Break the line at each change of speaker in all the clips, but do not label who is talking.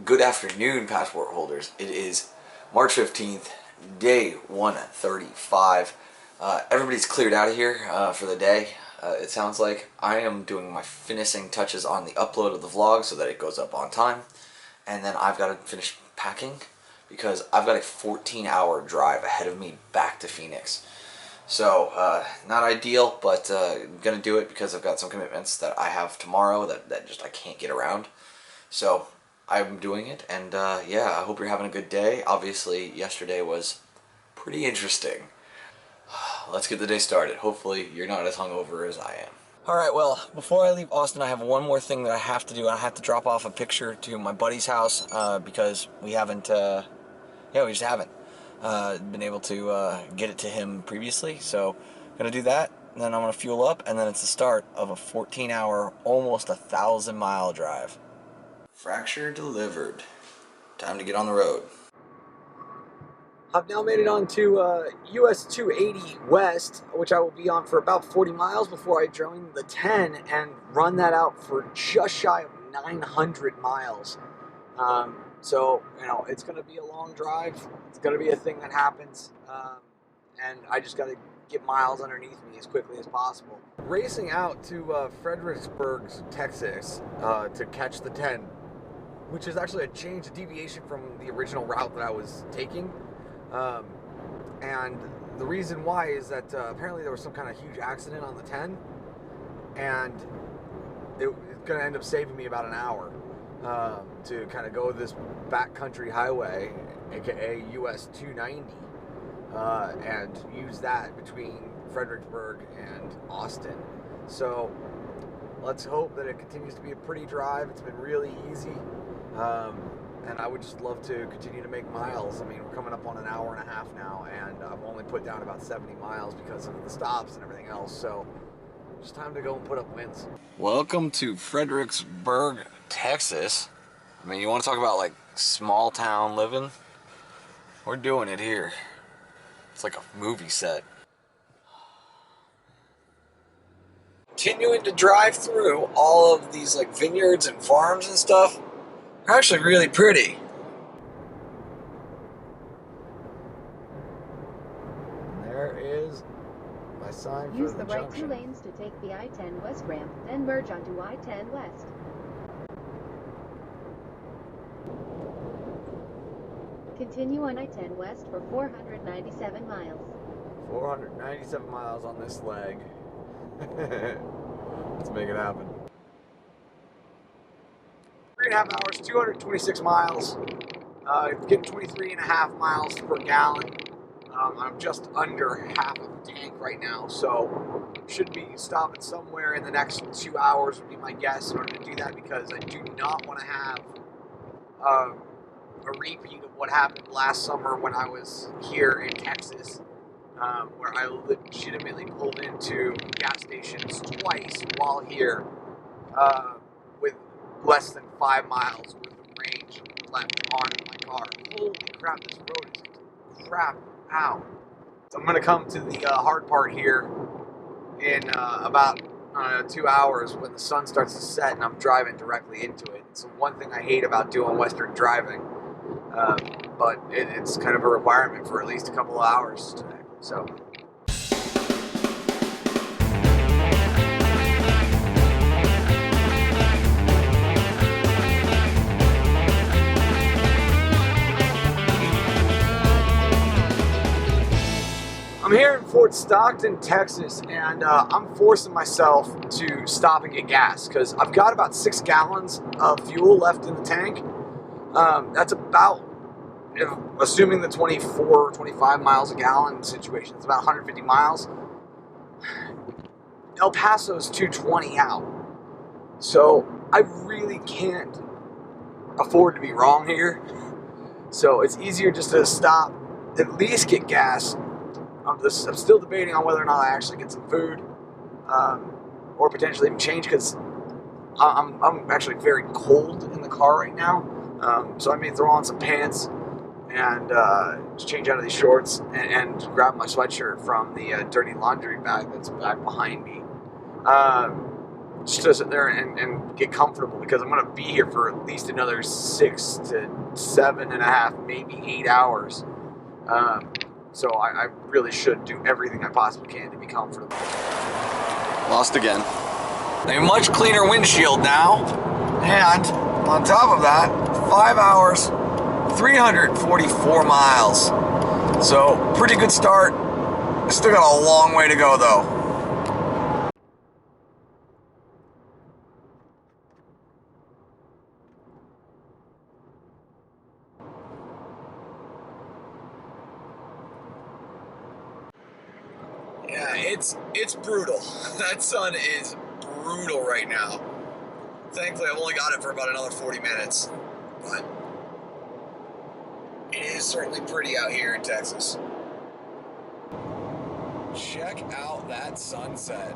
Good afternoon, passport holders. It is March 15th, day 135. Everybody's cleared out of here for the day. It sounds like I am doing my finishing touches on the upload of the vlog so that it goes up on time. And then I've got to finish packing because I've got a 14-hour drive ahead of me back to Phoenix. So, not ideal, but I'm going to do it because I've got some commitments that I have tomorrow that just I can't get around. So, I'm doing it, and yeah, I hope you're having a good day. Obviously, yesterday was pretty interesting. Let's get the day started. Hopefully, you're not as hungover as I am. Alright, well, before I leave Austin, I have one more thing that I have to do. I have to drop off a picture to my buddy's house because we haven't, we just haven't been able to get it to him previously. So, I'm going to do that, and then I'm going to fuel up, and then it's the start of a 14-hour, almost 1,000-mile drive. Fracture delivered. Time to get on the road.
I've now made it on to US 280 West, which I will be on for about 40 miles before I join the 10 and run that out for just shy of 900 miles. So, you know, it's going to be a long drive. It's going to be a thing that happens. And I just got to get miles underneath me as quickly as possible. Racing out to Fredericksburg, Texas to catch the 10, which is actually a change, a deviation from the original route that I was taking. And the reason why is that apparently there was some kind of huge accident on the 10, and it's going to end up saving me about an hour to kind of go this backcountry highway, aka US 290, and use that between Fredericksburg and Austin. So let's hope that it continues to be a pretty drive. It's been really easy. And I would just love to continue to make miles. I mean, we're coming up on an hour and a half now, and I've only put down about 70 miles because of the stops and everything else. So, it's time to go and put up wins.
Welcome to Fredericksburg, Texas. I mean, you want to talk about like small town living? We're doing it here. It's like a movie set. Continuing to drive through all of these like vineyards and farms and stuff. They're actually really pretty.
There is my sign for
Use
the
the right
junction.
2 lanes to take the I-10 West ramp, then merge onto I-10 West. Continue on I-10 West for 497 miles.
497 miles on this leg. Let's make it happen. 3.5 hours, 226 miles, getting 23.5 miles per gallon. I'm just under half of the tank right now, so should be stopping somewhere in the next 2 hours would be my guess in order to do that, because I do not want to have a repeat of what happened last summer when I was here in Texas, where I legitimately pulled into gas stations twice while here with less than 5 miles worth of range left on my car. Holy crap, this road is crap out. So I'm going to come to the hard part here in about 2 hours when the sun starts to set and I'm driving directly into it. It's the one thing I hate about doing Western driving, but it's kind of a requirement for at least a couple of hours today. So. I'm here in Fort Stockton, Texas, and I'm forcing myself to stop and get gas because I've got about 6 gallons of fuel left in the tank. That's about, assuming the 24, 25 miles a gallon situation, it's about 150 miles. El Paso's 220 out. So I really can't afford to be wrong here. So it's easier just to stop, at least get gas. I'm still debating on whether or not I actually get some food, or potentially even change, because I'm actually very cold in the car right now. So I may throw on some pants and just change out of these shorts and grab my sweatshirt from the dirty laundry bag that's back behind me. just to sit there and get comfortable, because I'm going to be here for at least another 6 to 7.5, maybe 8 hours. So I really should do everything I possibly can to be comfortable.
Lost again. A much cleaner windshield now. And on top of that, 5 hours, 344 miles. So pretty good start. I still got a long way to go though. Yeah, it's brutal. That sun is brutal right now. Thankfully, I've only got it for about another 40 minutes, but it is certainly pretty out here in Texas. Check out that sunset.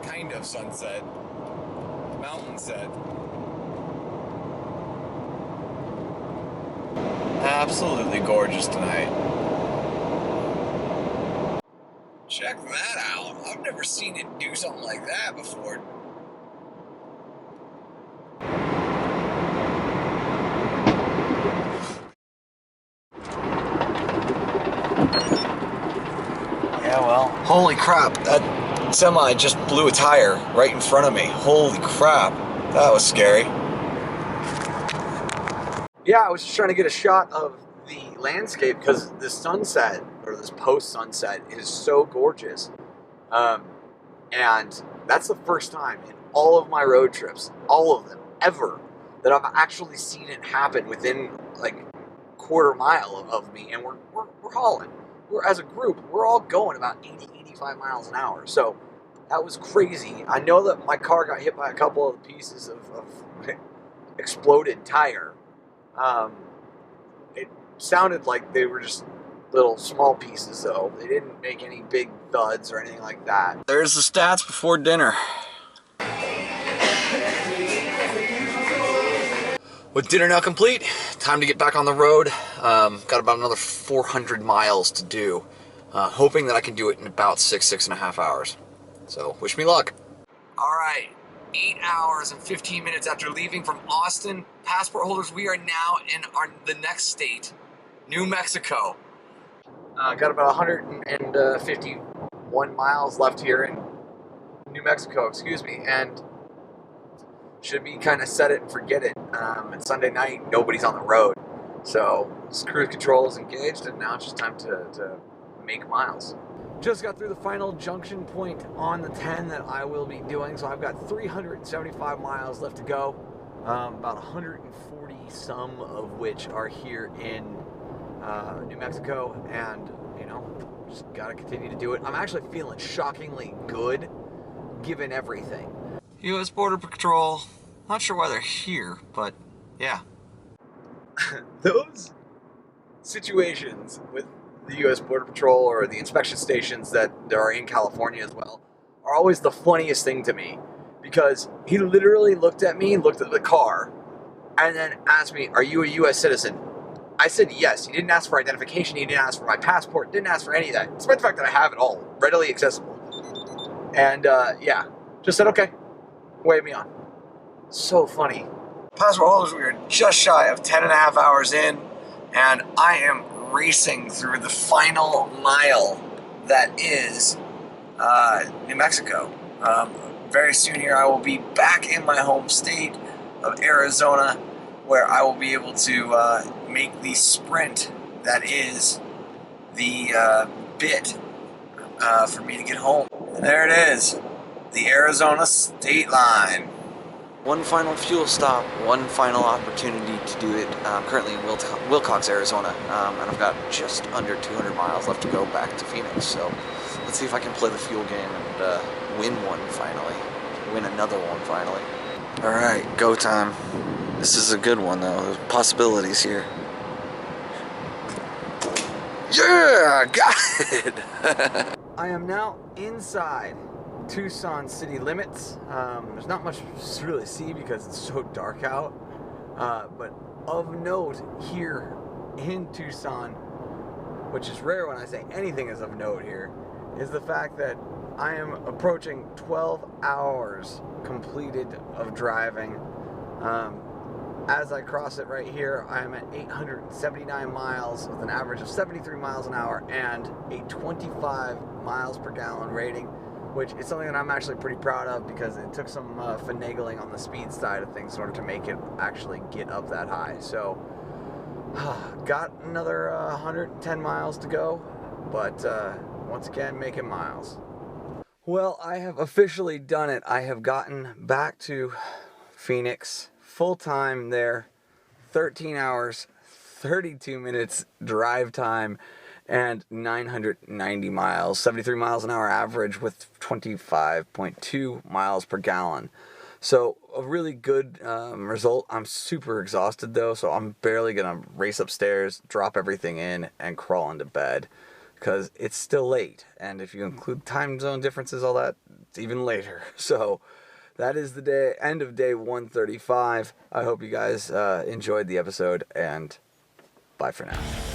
Kind of sunset. Mountain set. Absolutely gorgeous tonight. Check that out. I've never seen it do something like that before. Yeah, well, holy crap, that semi just blew a tire right in front of me. Holy crap, that was scary.
Yeah, I was just trying to get a shot of the landscape because the sunset, or this post-sunset, is so gorgeous. And that's the first time in all of my road trips, all of them, ever, that I've actually seen it happen within like quarter mile of me, and we're hauling. As a group, we're all going about 80, 85 miles an hour. So that was crazy. I know that my car got hit by a couple of pieces of exploded tire. It sounded like they were just little small pieces, though. They didn't make any big thuds or anything like that.
There's the stats before dinner. With dinner now complete, time to get back on the road. Got about another 400 miles to do. Hoping that I can do it in about 6.5 hours. So, wish me luck. Alright, 8 hours and 15 minutes after leaving from Austin. Passport holders, we are now in the next state, New Mexico.
Got about 151 miles left here in New Mexico, and should be kind of set it and forget it. It's Sunday night, nobody's on the road, so cruise control is engaged, and now it's just time to make miles. Just got through the final junction point on the 10 that I will be doing, so I've got 375 miles left to go, about 140 some of which are here in New Mexico, and just gotta continue to do it. I'm actually feeling shockingly good given everything.
U.S. Border Patrol, not sure why they're here, but yeah.
Those situations with the U.S. Border Patrol or the inspection stations that there are in California as well are always the funniest thing to me, because he literally looked at me, looked at the car, and then asked me, "Are you a U.S. citizen?" I said yes. He didn't ask for identification. He didn't ask for my passport. Didn't ask for any of that. Despite the fact that I have it all readily accessible. And yeah, just said okay. Wave me on. So funny.
Passport holders, we are just shy of 10.5 hours in, and I am racing through the final mile that is New Mexico. Very soon here I will be back in my home state of Arizona, where I will be able to make the sprint that is the bit for me to get home. And there it is, the Arizona state line. One final fuel stop, one final opportunity to do it. I'm currently in Willcox, Arizona, and I've got just under 200 miles left to go back to Phoenix. So let's see if I can play the fuel game and win one finally. Win another one finally. All right, go time. This is a good one though. There's possibilities here. Yeah, got it.
I am now inside Tucson city limits. There's not much to really see because it's so dark out. But of note here in Tucson, which is rare when I say anything is of note here, is the fact that I am approaching 12 hours completed of driving. As I cross it right here, I am at 879 miles with an average of 73 miles an hour and a 25 miles per gallon rating, which is something that I'm actually pretty proud of because it took some finagling on the speed side of things in order to make it actually get up that high. So, got another 110 miles to go, but once again, making miles. Well, I have officially done it. I have gotten back to Phoenix full-time there, 13 hours, 32 minutes drive time, and 990 miles, 73 miles an hour average with 25.2 miles per gallon. So a really good result. I'm super exhausted though, so I'm barely gonna race upstairs, drop everything in, and crawl into bed because it's still late. And if you include time zone differences, all that, it's even later. So that is the end of day 135. I hope you guys enjoyed the episode, and bye for now.